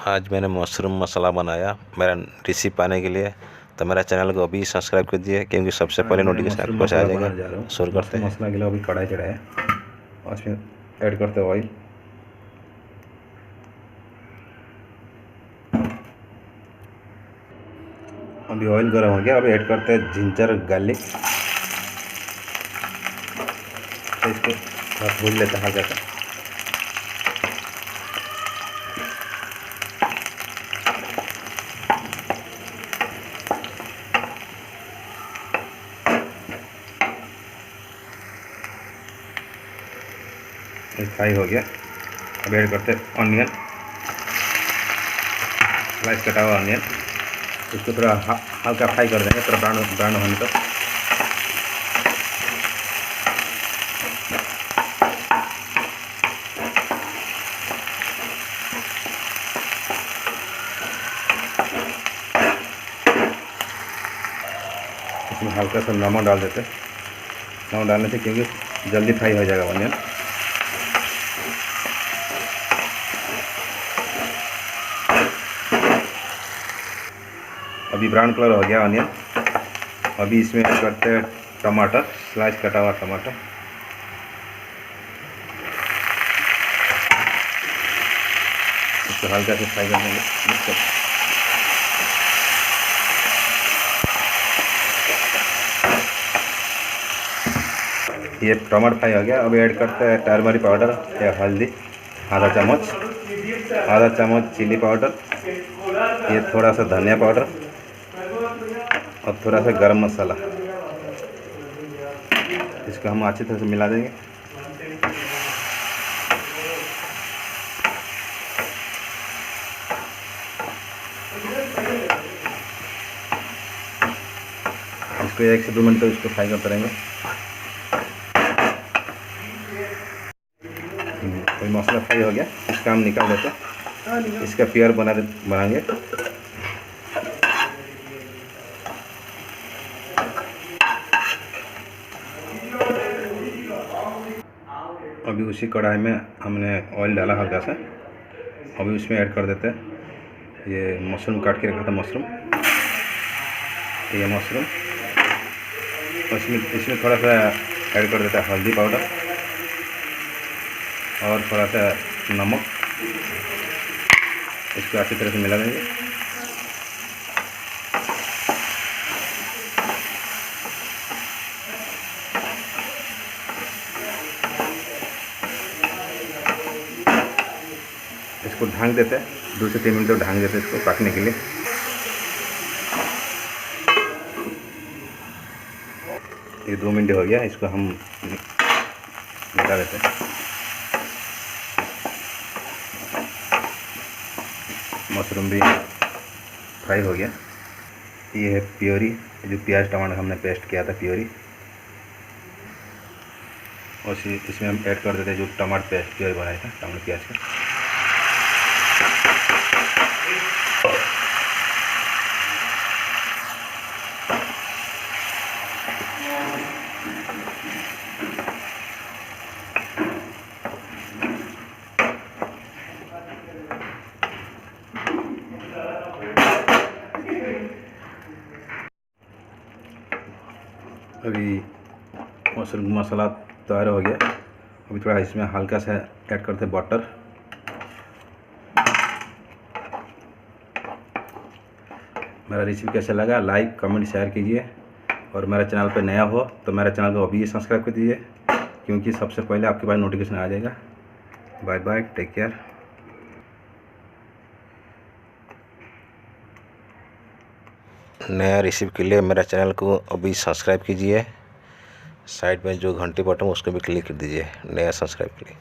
आज मैंने मशरूम मसाला बनाया मेरा रेसिपी पाने के लिए। तो मेरा चैनल को अभी सब्सक्राइब कर दिए क्योंकि सबसे पहले नोटिफिकेशन आपके पास आ जाएगा। शुरू करते हैं। मसाला के लिए अभी कढ़ाई चढ़ाया और इसमें ऐड करते हैं ऑयल। अभी ऑयल गर्म हो गया। अभी ऐड करते हैं जिंजर गार्लिक। तो इसको थोड़ा भून लेते हैं हल्का सा। फ्राई हो गया। अब ऐड करते हैं ऑनियन, स्लाइस कटा हुआ ऑनियन। इसको थोड़ा हल्का फ्राई कर देंगे, थोड़ा ब्राउन होने तक। इसमें हल्का सा नमक डाल देते हैं। नमक डालने से क्योंकि जल्दी फ्राई हो जाएगा ऑनियन। अभी ब्राउन कलर हो गया ऑनियन। अभी इसमें करते हैं टमाटर, स्लाइस कटा हुआ टमाटर। इसको हल्का से फ्राई कर देंगे। ये टमाटर फ्राई हो गया। अब ऐड करते हैं टर्मरिक पाउडर या हल्दी आधा चम्मच चिली पाउडर, ये थोड़ा सा धनिया पाउडर और थोड़ा सा गरम मसाला। इसको हम अच्छी तरह से मिला देंगे। इसको 1 से 2 मिनट तक इसको फ्राई करते रहेंगे। कोई मसाला फ्राई हो गया, इसका हम निकाल देते हैं। इसका प्योर बनाएंगे। अभी उसी कढ़ाई में हमने ऑयल डाला हल्का सा। अभी उसमें ऐड कर देते हैं ये मशरूम काट के रखा था मशरूम। ये मशरूम इसमें थोड़ा सा ऐड कर देता है हल्दी पाउडर और थोड़ा सा नमक। इसको अच्छी तरह से मिला देंगे। इसको ढक देते हैं 2 से 3 मिनट तक ढक देते हैं इसको पकने के लिए। ये 2 मिनट हो गया। इसको हम मिला देते हैं। मशरूम भी फ्राई हो गया। ये है प्योरी, जो प्याज टमाटर हमने पेस्ट किया था प्योरी। और इसमें हम ऐड कर देते हैं जो टमाटर पेस्ट प्योरी बनाया था टमाटर प्याज का। अभी मशरूम मसाला तैयार हो गया। अभी थोड़ा इसमें हल्का सा ऐड करते हैं बटर। मेरा रेसिपी कैसा लगा लाइक कमेंट शेयर कीजिए। और मेरे चैनल पर नया हो तो मेरे चैनल को अभी सब्सक्राइब कर दीजिए क्योंकि सबसे पहले आपके पास नोटिफिकेशन आ जाएगा। Bye bye, take care. नया रेसिपी के लिए मेरा चैनल को अभी सब्सक्राइब कीजिए। साइड में जो घंटी बटन उसको भी क्लिक कर दीजिए नया सब्सक्राइब के लिए।